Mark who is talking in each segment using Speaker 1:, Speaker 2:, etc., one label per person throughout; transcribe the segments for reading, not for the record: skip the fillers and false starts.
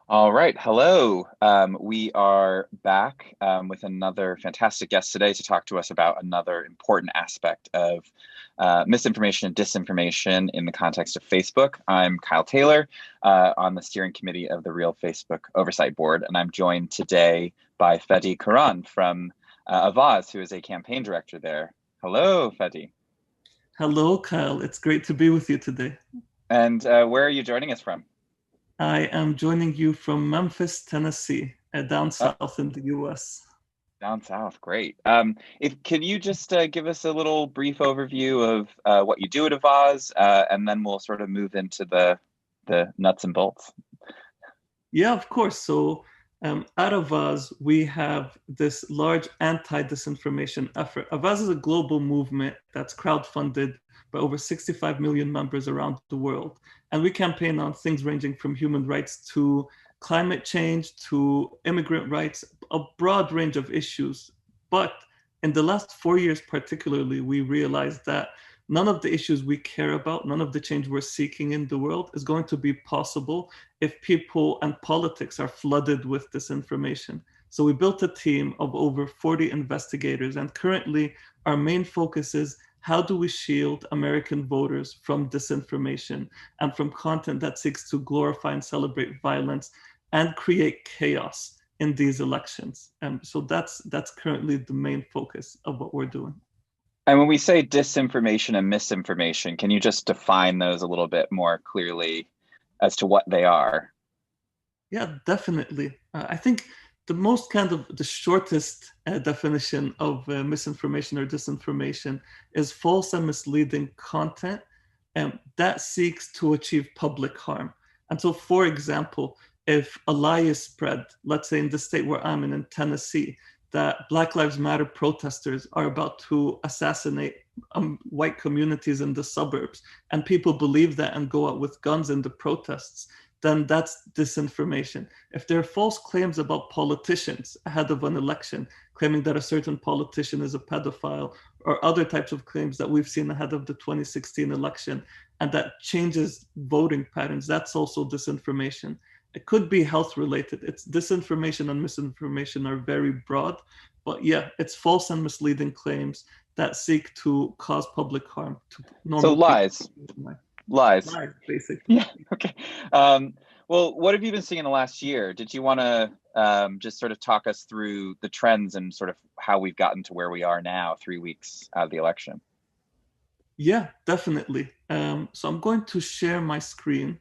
Speaker 1: All right. Hello. We are back with another fantastic guest today to talk to us about another important aspect of misinformation and disinformation in the context of Facebook. I'm Kyle Taylor on the steering committee of the Real Facebook Oversight Board, and I'm joined today by Fadi Karan from Avaaz, who is a campaign director there. Hello, Fadi.
Speaker 2: Hello, Kyle. It's great to be with you today.
Speaker 1: And where are you joining us from?
Speaker 2: I am joining you from Memphis, Tennessee, down
Speaker 1: Oh,
Speaker 2: south in the US.
Speaker 1: down south, great. If can you just give us a little brief overview of what you do at Avaz, and then we'll sort of move into the nuts and bolts.
Speaker 2: Yeah, of course. At Avaaz, we have this large anti-disinformation effort. Avaaz is a global movement that's crowdfunded by over 65 million members around the world. And we campaign on things ranging from human rights to climate change to immigrant rights, a broad range of issues. But in the last 4 years, particularly, we realized that none of the issues we care about, none of the change we're seeking in the world is going to be possible if people and politics are flooded with disinformation. So we built a team of over 40 investigators, and currently our main focus is how do we shield American voters from disinformation and from content that seeks to glorify and celebrate violence and create chaos in these elections. So that's currently the main focus of what we're doing.
Speaker 1: And when we say disinformation and misinformation, can you just define those a little bit more clearly as to what they are?
Speaker 2: Yeah, definitely. I think the shortest definition of misinformation or disinformation is false and misleading content that seeks to achieve public harm. And so, for example, if a lie is spread, let's say in the state where I'm in Tennessee, that Black Lives Matter protesters are about to assassinate white communities in the suburbs, and people believe that and go out with guns in the protests, then that's disinformation. If there are false claims about politicians ahead of an election, claiming that a certain politician is a pedophile, or other types of claims that we've seen ahead of the 2016 election, and that changes voting patterns, that's also disinformation. It could be health related. It's disinformation and misinformation are very broad, but yeah, it's false and misleading claims that seek to cause public harm to
Speaker 1: So
Speaker 2: normal people.
Speaker 1: lies, lies.
Speaker 2: Lies, basically.
Speaker 1: Yeah. Okay. Well, what have you been seeing in the last year? Did you want to just sort of talk us through the trends and sort of how we've gotten to where we are now, 3 weeks out of the election?
Speaker 2: Yeah, definitely. So I'm going to share my screen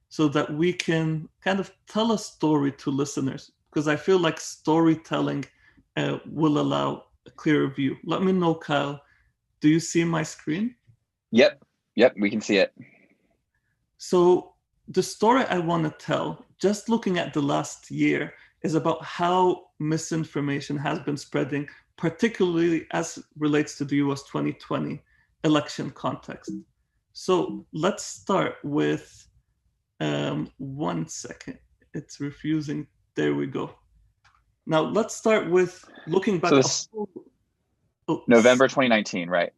Speaker 2: so that we can kind of tell a story to listeners, because I feel like storytelling will allow a clearer view. Let me know, Kyle. Do you see my screen?
Speaker 1: Yep. Yep. We can see it.
Speaker 2: So the story I want to tell, just looking at the last year, is about how misinformation has been spreading, particularly as relates to the US 2020 election context. So let's start with 1 second. It's refusing. There we go. Now let's start with looking
Speaker 1: So
Speaker 2: back.
Speaker 1: this
Speaker 2: Oh,
Speaker 1: November 2019, right?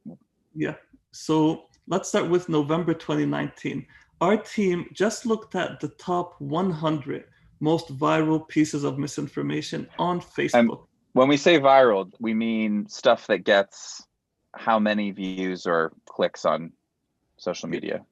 Speaker 2: yeah. So let's start with November 2019. Our team just looked at the top 100 most viral pieces of misinformation on
Speaker 1: And
Speaker 2: Facebook.
Speaker 1: when we say viral, we mean stuff that gets how many views or clicks on social
Speaker 2: Yeah.
Speaker 1: media?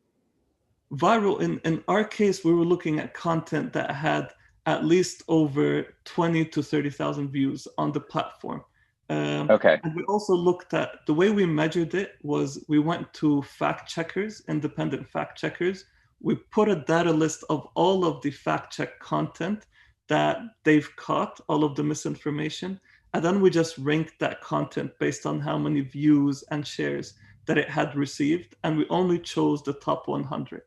Speaker 2: Viral, in our case, we were looking at content that had at least over 20 to 30,000 views on the platform.
Speaker 1: Okay.
Speaker 2: And we also looked at the way we measured it was we went to fact checkers, independent fact checkers. We put a data list of all of the fact check content that they've caught, all of the misinformation. And then we just ranked that content based on how many views and shares that it had received. And we only chose the top 100.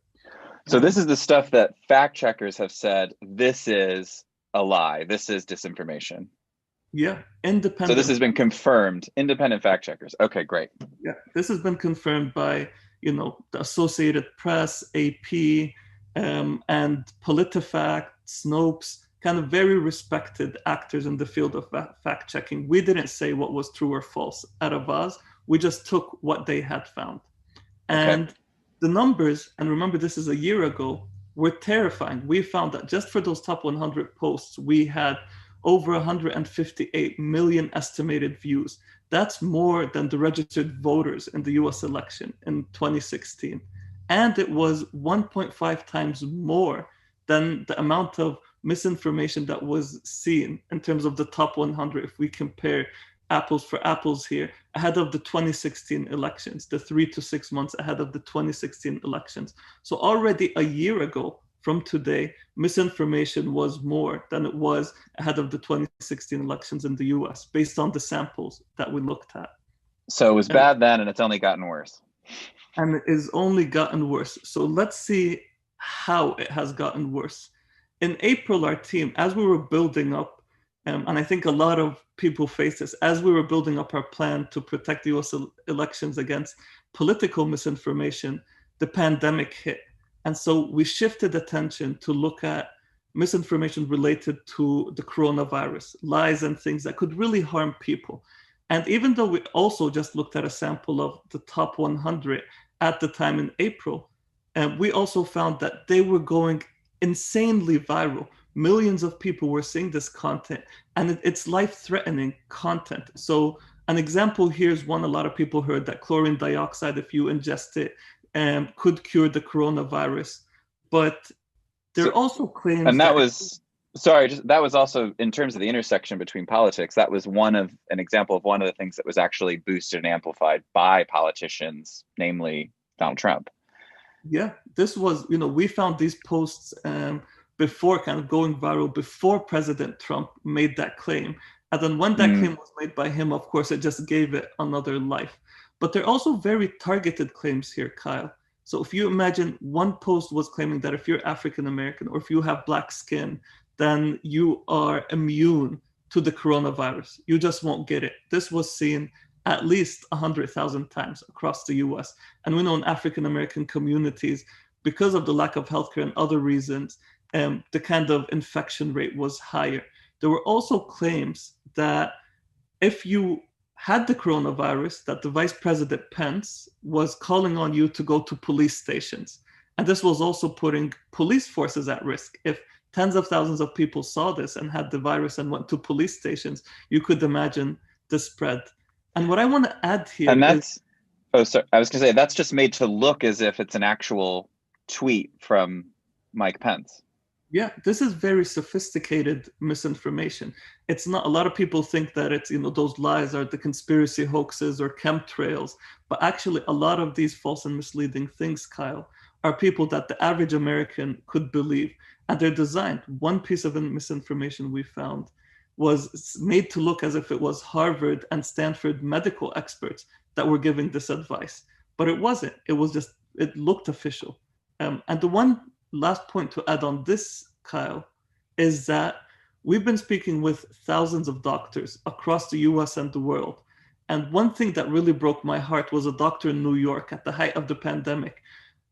Speaker 1: So this
Speaker 2: Um,
Speaker 1: is the stuff that fact checkers have said, this is a lie. This is disinformation.
Speaker 2: yeah,
Speaker 1: So this
Speaker 2: independent.
Speaker 1: has been confirmed. Independent fact checkers. Okay, great.
Speaker 2: Yeah, this has been confirmed by, the Associated Press, AP, and PolitiFact, Snopes, kind of very respected actors in the field of fact checking. We didn't say what was true or false at Avaz. We just took what they had found.
Speaker 1: Okay.
Speaker 2: And the numbers, and remember this is a year ago, were terrifying. We found that just for those top 100 posts, we had over 158 million estimated views. That's more than the registered voters in the US election in 2016. And it was 1.5 times more than the amount of misinformation that was seen in terms of the top 100 if we compare apples for apples here, ahead of the 2016 elections, the 3 to 6 months ahead of the 2016 elections. So already a year ago from today, misinformation was more than it was ahead of the 2016 elections in the US, based on the samples that we looked at.
Speaker 1: So it was bad then, and it's only gotten worse.
Speaker 2: And it is only gotten worse. So let's see how it has gotten worse. In April, our team, as we were building up, and I think a lot of people face this, as we were building up our plan to protect the US elections against political misinformation, the pandemic hit. And so we shifted attention to look at misinformation related to the coronavirus, lies and things that could really harm people. And even though we also just looked at a sample of the top 100 at the time in April, we also found that they were going insanely viral. Millions of people were seeing this content, and it's life-threatening content. So an example here is one a lot of people heard, that chlorine dioxide, if you ingest it, could cure the coronavirus. But there are also claims
Speaker 1: and that was, sorry, that was also, in terms of the intersection between politics, that was an example of one of the things that was actually boosted and amplified by politicians, namely Donald Trump.
Speaker 2: Yeah, this was, we found these posts before kind of going viral, before President Trump made that claim. And then when that claim was made by him, of course, it just gave it another life. But there are also very targeted claims here, Kyle. So if you imagine one post was claiming that if you're African American or if you have black skin, then you are immune to the coronavirus. You just won't get it. This was seen at least 100,000 times across the US. And we know in African American communities, because of the lack of healthcare and other reasons, the kind of infection rate was higher. There were also claims that if you had the coronavirus, that the Vice President Pence was calling on you to go to police stations. And this was also putting police forces at risk. If tens of thousands of people saw this and had the virus and went to police stations, you could imagine the spread. And what I want to add here is...
Speaker 1: Oh, sorry. I was going to say, that's just made to look as if it's an actual tweet from Mike Pence.
Speaker 2: Yeah, this is very sophisticated misinformation. It's not, a lot of people think that it's, those lies are the conspiracy hoaxes or chemtrails, but actually a lot of these false and misleading things, Kyle, are people that the average American could believe. And they're designed. One piece of misinformation we found was made to look as if it was Harvard and Stanford medical experts that were giving this advice. But it wasn't. It was just, it looked official. And the one last point to add on this, Kyle, is that we've been speaking with thousands of doctors across the US and the world. And one thing that really broke my heart was a doctor in New York at the height of the pandemic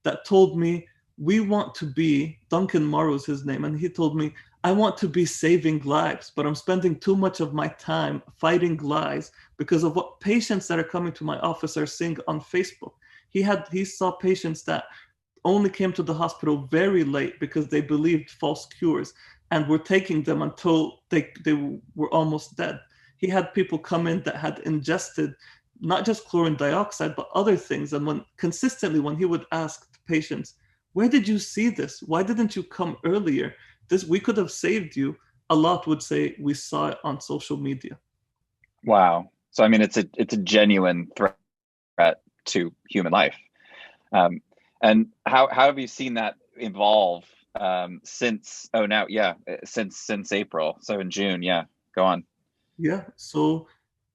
Speaker 2: that told me, we want to be, Duncan Morrow's his name, and he told me, I want to be saving lives, but I'm spending too much of my time fighting lies because of what patients that are coming to my office are seeing on Facebook. He saw patients that only came to the hospital very late because they believed false cures and were taking them until they were almost dead. He had people come in that had ingested not just chlorine dioxide, but other things. And when he would ask patients, where did you see this? Why didn't you come earlier? We could have saved you. A lot would say we saw it on social media.
Speaker 1: Wow. So, I mean, it's a genuine threat to human life. And how have you seen that evolve since April? So in June, go on.
Speaker 2: Yeah. So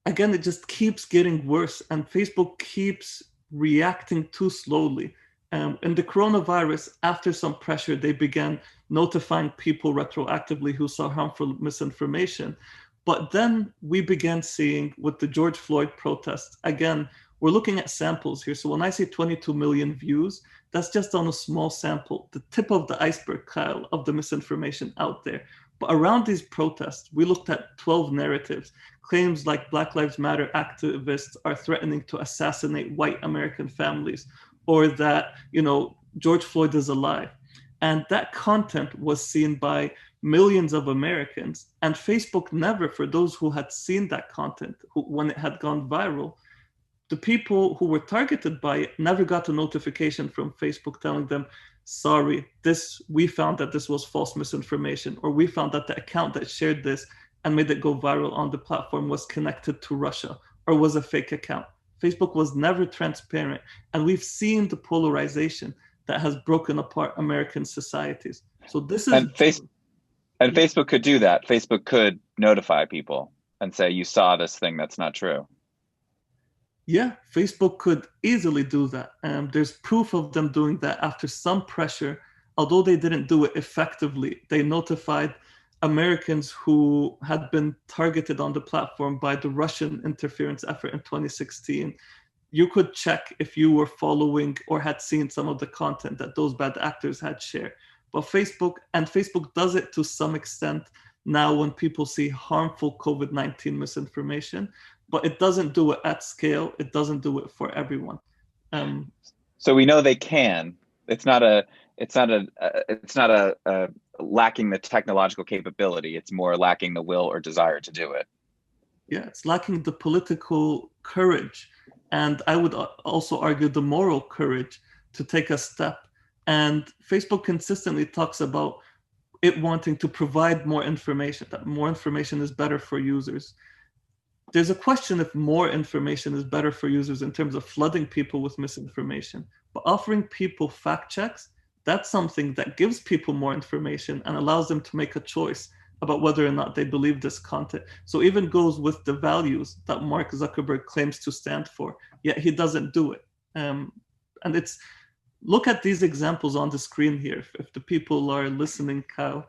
Speaker 2: again, it just keeps getting worse, and Facebook keeps reacting too slowly. In the coronavirus, after some pressure, they began notifying people retroactively who saw harmful misinformation. But then we began seeing with the George Floyd protests, again, we're looking at samples here. So when I say 22 million views, that's just on a small sample, the tip of the iceberg, Kyle, of the misinformation out there. But around these protests, we looked at 12 narratives, claims like Black Lives Matter activists are threatening to assassinate white American families, or that, George Floyd is alive. And that content was seen by millions of Americans. And Facebook never, for those who had seen that content, when it had gone viral, the people who were targeted by it never got a notification from Facebook telling them, sorry, we found that this was false misinformation, or we found that the account that shared this and made it go viral on the platform was connected to Russia or was a fake account. Facebook was never transparent. And we've seen the polarization that has broken apart American societies. So this is...
Speaker 1: And Facebook could do that. Facebook could notify people and say, you saw this thing that's not true.
Speaker 2: Yeah, Facebook could easily do that. There's proof of them doing that after some pressure. Although they didn't do it effectively, they notified Americans who had been targeted on the platform by the Russian interference effort in 2016. You could check if you were following or had seen some of the content that those bad actors had shared. But Facebook does it to some extent now when people see harmful COVID-19 misinformation, but it doesn't do it at scale. It doesn't do it for everyone.
Speaker 1: So we know they can. It's not a lacking the technological capability. It's more lacking the will or desire to do it.
Speaker 2: Yeah, it's lacking the political courage. And I would also argue the moral courage to take a step. And Facebook consistently talks about it wanting to provide more information, that more information is better for users. There's a question if more information is better for users in terms of flooding people with misinformation. But offering people fact checks, that's something that gives people more information and allows them to make a choice about whether or not they believe this content. So even goes with the values that Mark Zuckerberg claims to stand for, yet he doesn't do it. And it's, look at these examples on the screen here, if the people are listening, Kyle.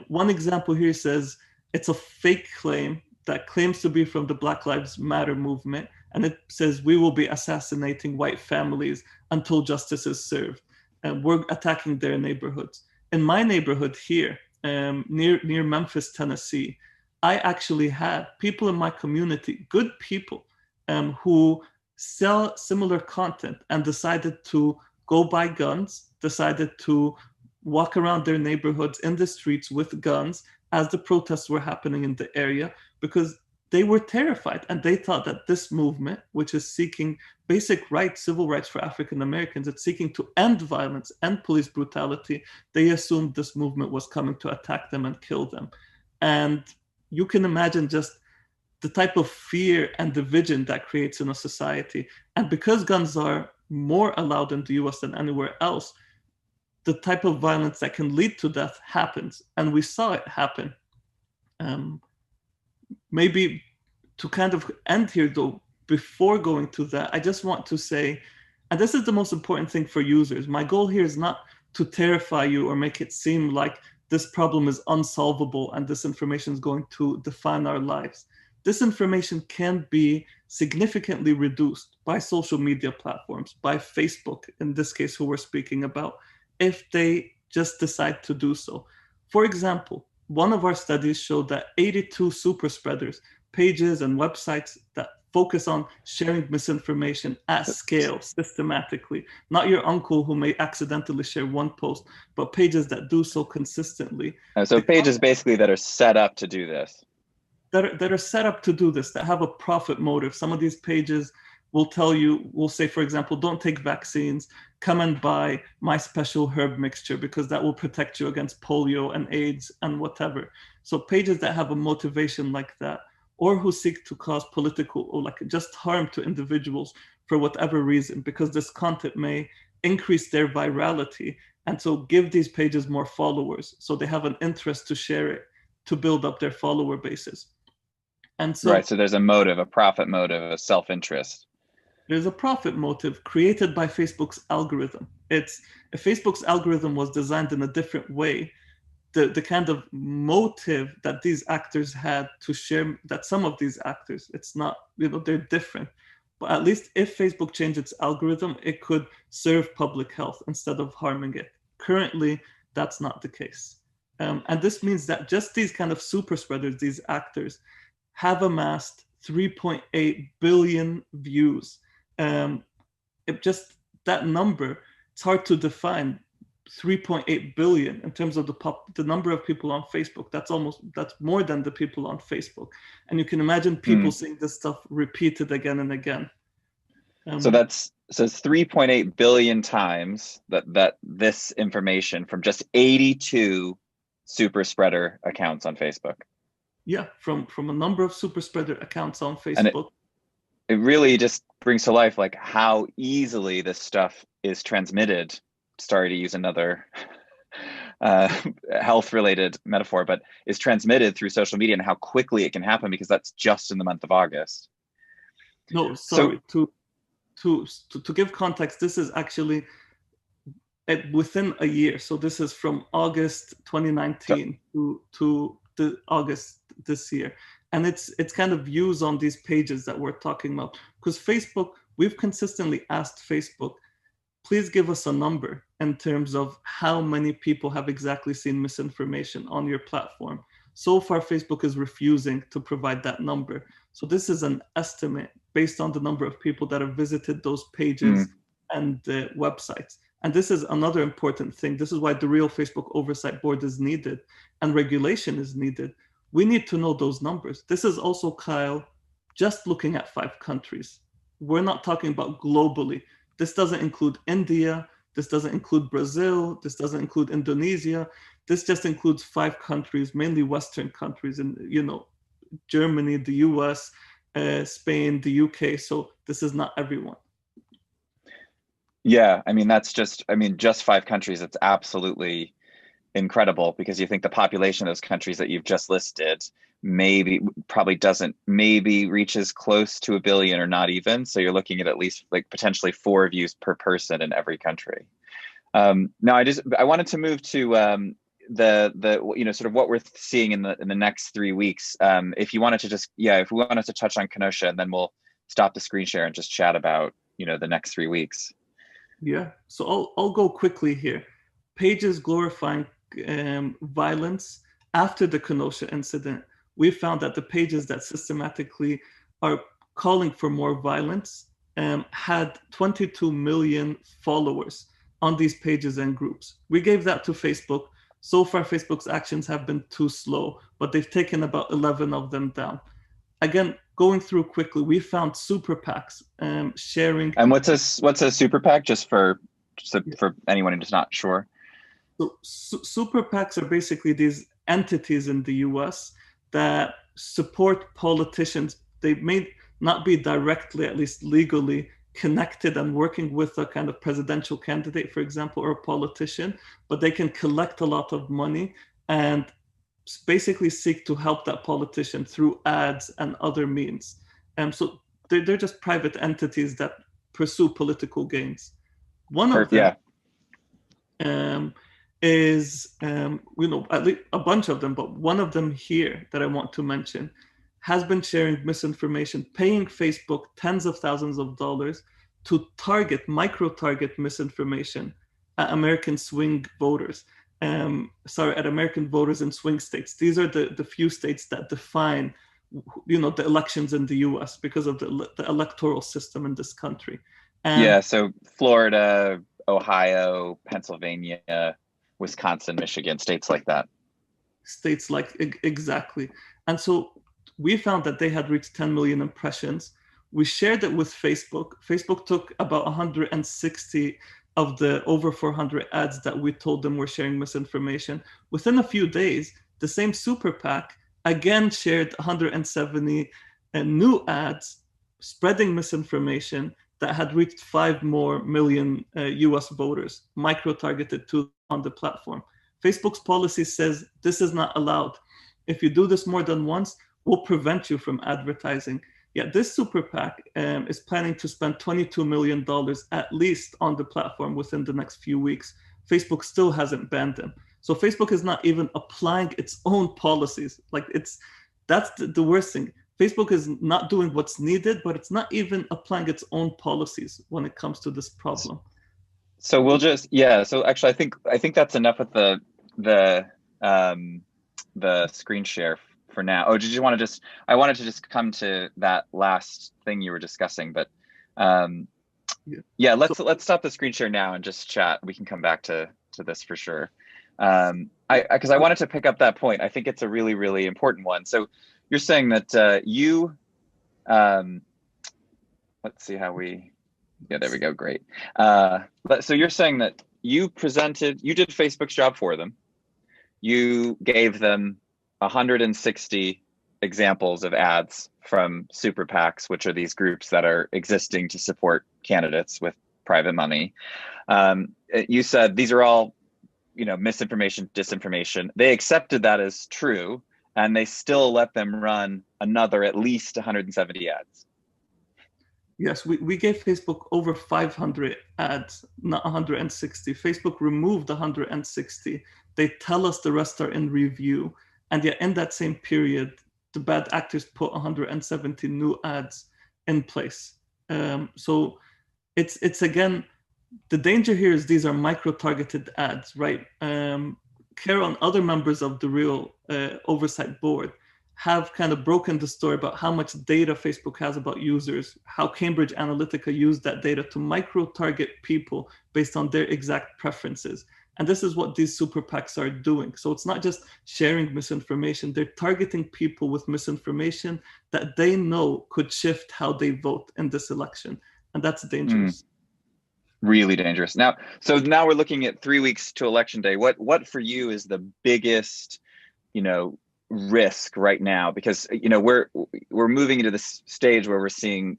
Speaker 2: One example here says it's a fake claim that claims to be from the Black Lives Matter movement. And it says, we will be assassinating white families until justice is served. And we're attacking their neighborhoods. In my neighborhood here, near Memphis, Tennessee, I actually had people in my community, good people, who sell similar content and decided to go buy guns, decided to walk around their neighborhoods in the streets with guns as the protests were happening in the area, because they were terrified and they thought that this movement, which is seeking basic rights, civil rights for African Americans, it's seeking to end violence and police brutality. They assumed this movement was coming to attack them and kill them. And you can imagine just the type of fear and division that creates in a society. And because guns are more allowed in the US than anywhere else, the type of violence that can lead to death happens. And we saw it happen. Maybe to kind of end here though, before going to that, I just want to say, and this is the most important thing for users, my goal here is not to terrify you or make it seem like this problem is unsolvable and this information is going to define our lives. This information can be significantly reduced by social media platforms, by Facebook, in this case, who we're speaking about, if they just decide to do so. For example, one of our studies showed that 82 super spreaders, pages and websites that focus on sharing misinformation at scale, systematically, not your uncle who may accidentally share one post, but pages that do so consistently.
Speaker 1: So pages basically that are set up to do this.
Speaker 2: That are set up to do this, that have a profit motive. Some of these pages will tell you, will say, for example, don't take vaccines, come and buy my special herb mixture because that will protect you against polio and AIDS and whatever. So pages that have a motivation like that, or who seek to cause political or like just harm to individuals for whatever reason, because this content may increase their virality. And so give these pages more followers. So they have an interest to share it, to build up their follower bases. And so,
Speaker 1: right, so there's a motive, a profit motive, a self-interest.
Speaker 2: There's a profit motive created by Facebook's algorithm. If Facebook's algorithm was designed in a different way, the kind of motive that these actors had to share, that some of these actors, it's not, they're different. But at least if Facebook changed its algorithm, it could serve public health instead of harming it. Currently, that's not the case. And this means that just these kind of super spreaders, these actors, have amassed 3.8 billion views. That number, it's hard to define, 3.8 billion in terms of the number of people on Facebook. That's more than the people on Facebook. And you can imagine people seeing this stuff repeated again and again.
Speaker 1: So it's 3.8 billion times that this information from just 82 super spreader accounts on Facebook.
Speaker 2: Yeah, from a number of super spreader accounts on Facebook.
Speaker 1: And it really just brings to life like how easily this stuff is transmitted. Sorry to use another health-related metaphor, but is transmitted through social media and how quickly it can happen, because that's just in the month of August.
Speaker 2: No, sorry. So, to give context, this is actually within a year. So this is from August 2019 to the August this year. And it's kind of views on these pages that we're talking about. Because Facebook, we've consistently asked Facebook, please give us a number in terms of how many people have exactly seen misinformation on your platform. So far, Facebook is refusing to provide that number. So this is an estimate based on the number of people that have visited those pages and websites. And this is another important thing. This is why the real Facebook Oversight Board is needed and regulation is needed. We need to know those numbers. This is also, Kyle, just looking at 5 countries. We're not talking about globally. This doesn't include India. This doesn't include Brazil. This doesn't include Indonesia. This just includes 5 countries, mainly Western countries, and Germany, the US, Spain, the UK. So this is not everyone.
Speaker 1: Yeah, I mean, just 5 countries. It's absolutely incredible, because you think the population of those countries that you've just listed maybe reaches close to 1 billion or not even. So you're looking at least like potentially 4 views per person in every country. Now I wanted to move to the sort of what we're seeing in the next 3 weeks. If we wanted to touch on Kenosha, and then we'll stop the screen share and just chat about the next 3 weeks.
Speaker 2: Yeah, so I'll go quickly here. Pages glorifying violence after the Kenosha incident. We found that the pages that systematically are calling for more violence had 22 million followers on these pages and groups. We gave that to Facebook. So far, Facebook's actions have been too slow, but they've taken about 11 of them down. Again, going through quickly, we found super PACs sharing.
Speaker 1: And what's a super PAC, just for anyone who's not sure?
Speaker 2: So super PACs are basically these entities in the US that support politicians. They may not be directly, at least legally, connected and working with a kind of presidential candidate, for example, or a politician, but they can collect a lot of money and basically seek to help that politician through ads and other means. So they're just private entities that pursue political gains. One of them is, at least a bunch of them, but one of them here that I want to mention has been sharing misinformation, paying Facebook tens of thousands of dollars to micro-target misinformation at American swing voters. At American voters in swing states. These are the few states that define, the elections in the U.S. because of the electoral system in this country.
Speaker 1: So Florida, Ohio, Pennsylvania, Wisconsin, Michigan, states like that.
Speaker 2: Exactly. And so we found that they had reached 10 million impressions. We shared it with Facebook. Facebook took about 160 of the over 400 ads that we told them were sharing misinformation. Within a few days, the same super PAC again shared 170 new ads spreading misinformation that had reached 5 more million US voters, micro-targeted to on the platform. Facebook's policy says this is not allowed. If you do this more than once, we'll prevent you from advertising. Yet this super PAC is planning to spend $22 million at least on the platform within the next few weeks. Facebook still hasn't banned them. So Facebook is not even applying its own policies. That's the worst thing. Facebook is not doing what's needed, but it's not even applying its own policies when it comes to this problem.
Speaker 1: So we'll so actually I think that's enough with the screen share for now. Oh, did you want to I wanted to just come to that last thing you were discussing, but let's stop the screen share now and just chat. We can come back to to this for sure. Because I wanted to pick up that point. I think it's a really, really important one. So you're saying that let's see how we, yeah, there we go. Great. So you're saying that you did Facebook's job for them. You gave them 160 examples of ads from super PACs, which are these groups that are existing to support candidates with private money. You said these are all, misinformation, disinformation. They accepted that as true, and they still let them run another at least 170 ads.
Speaker 2: Yes, we gave Facebook over 500 ads, not 160. Facebook removed 160. They tell us the rest are in review. And yet in that same period, the bad actors put 170 new ads in place. So it's again, the danger here is these are micro-targeted ads, right? Kara and other members of the real oversight board have kind of broken the story about how much data Facebook has about users, how Cambridge Analytica used that data to micro-target people based on their exact preferences. And this is what these super PACs are doing. So it's not just sharing misinformation, they're targeting people with misinformation that they know could shift how they vote in this election. And that's dangerous.
Speaker 1: Really dangerous. Now we're looking at 3 weeks to election day. What for you is the biggest, risk right now? Because we're moving into this stage where we're seeing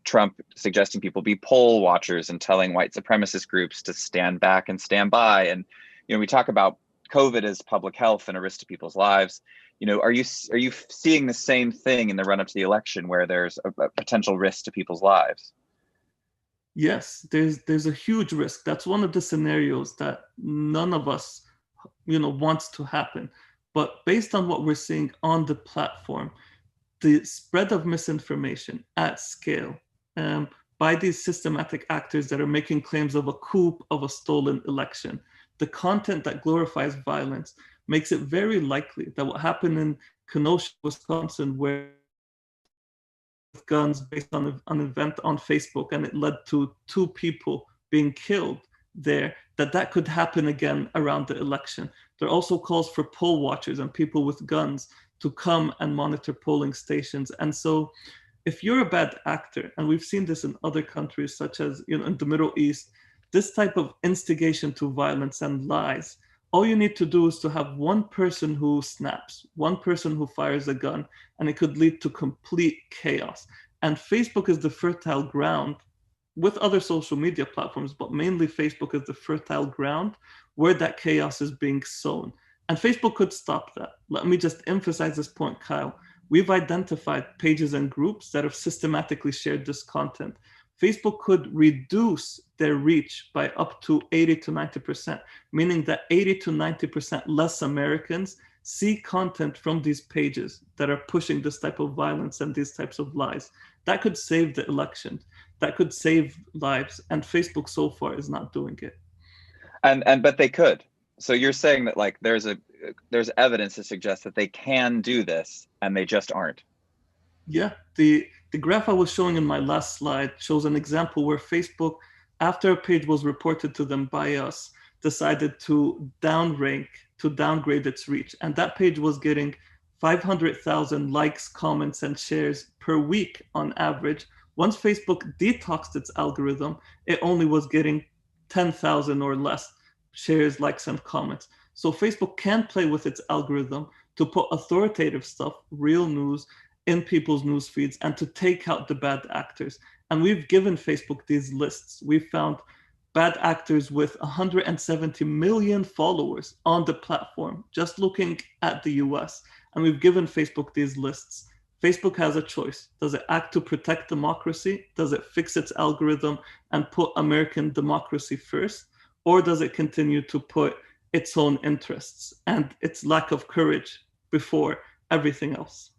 Speaker 1: Trump suggesting people be poll watchers and telling white supremacist groups to stand back and stand by. And we talk about COVID as public health and a risk to people's lives. Are you seeing the same thing in the run up to the election where there's a potential risk to people's lives?
Speaker 2: Yes, there's a huge risk. That's one of the scenarios that none of us, wants to happen. But based on what we're seeing on the platform, the spread of misinformation at scale by these systematic actors that are making claims of a coup, of a stolen election, the content that glorifies violence makes it very likely that what happened in Kenosha, Wisconsin, where guns based on an event on Facebook and it led to 2 people being killed there, that could happen again around the election. There are also calls for poll watchers and people with guns to come and monitor polling stations. And so if you're a bad actor, and we've seen this in other countries such as in the Middle East, this type of instigation to violence and lies, all you need to do is to have one person who snaps, one person who fires a gun, and it could lead to complete chaos. And Facebook is the fertile ground, with other social media platforms, but mainly Facebook is the fertile ground where that chaos is being sown. And Facebook could stop that. Let me just emphasize this point, Kyle. We've identified pages and groups that have systematically shared this content. Facebook could reduce their reach by up to 80 to 90%, meaning that 80 to 90% less Americans see content from these pages that are pushing this type of violence and these types of lies. That could save the election. That could save lives. And Facebook so far is not doing it.
Speaker 1: But they could. So you're saying that there's evidence to suggest that they can do this and they just aren't.
Speaker 2: Yeah, the graph I was showing in my last slide shows an example where Facebook, after a page was reported to them by us, decided to downgrade its reach. And that page was getting 500,000 likes, comments, and shares per week on average. Once Facebook detoxed its algorithm, it only was getting 10,000 or less shares, likes, and comments. So Facebook can play with its algorithm to put authoritative stuff, real news, in people's news feeds and to take out the bad actors. And we've given Facebook these lists. We've found bad actors with 170 million followers on the platform, just looking at the US. And we've given Facebook these lists. Facebook has a choice. Does it act to protect democracy? Does it fix its algorithm and put American democracy first? Or does it continue to put its own interests and its lack of courage before everything else?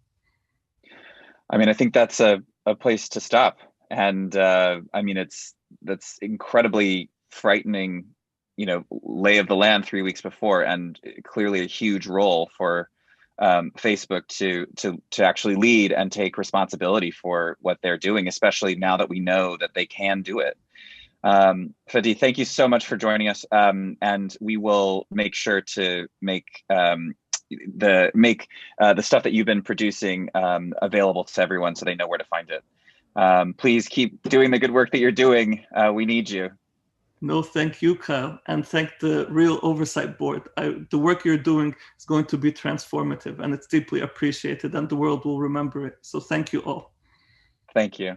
Speaker 1: I mean, I think that's a place to stop. And I mean, that's incredibly frightening, lay of the land 3 weeks before, and clearly a huge role for Facebook to actually lead and take responsibility for what they're doing, especially now that we know that they can do it. Fadi, thank you so much for joining us. And we will make sure to make the stuff that you've been producing available to everyone so they know where to find it. Please keep doing the good work that you're doing. We need you.
Speaker 2: No, thank you, Kyle, and thank the Real Oversight Board. The work you're doing is going to be transformative, and it's deeply appreciated, and the world will remember it. So thank you all.
Speaker 1: Thank you.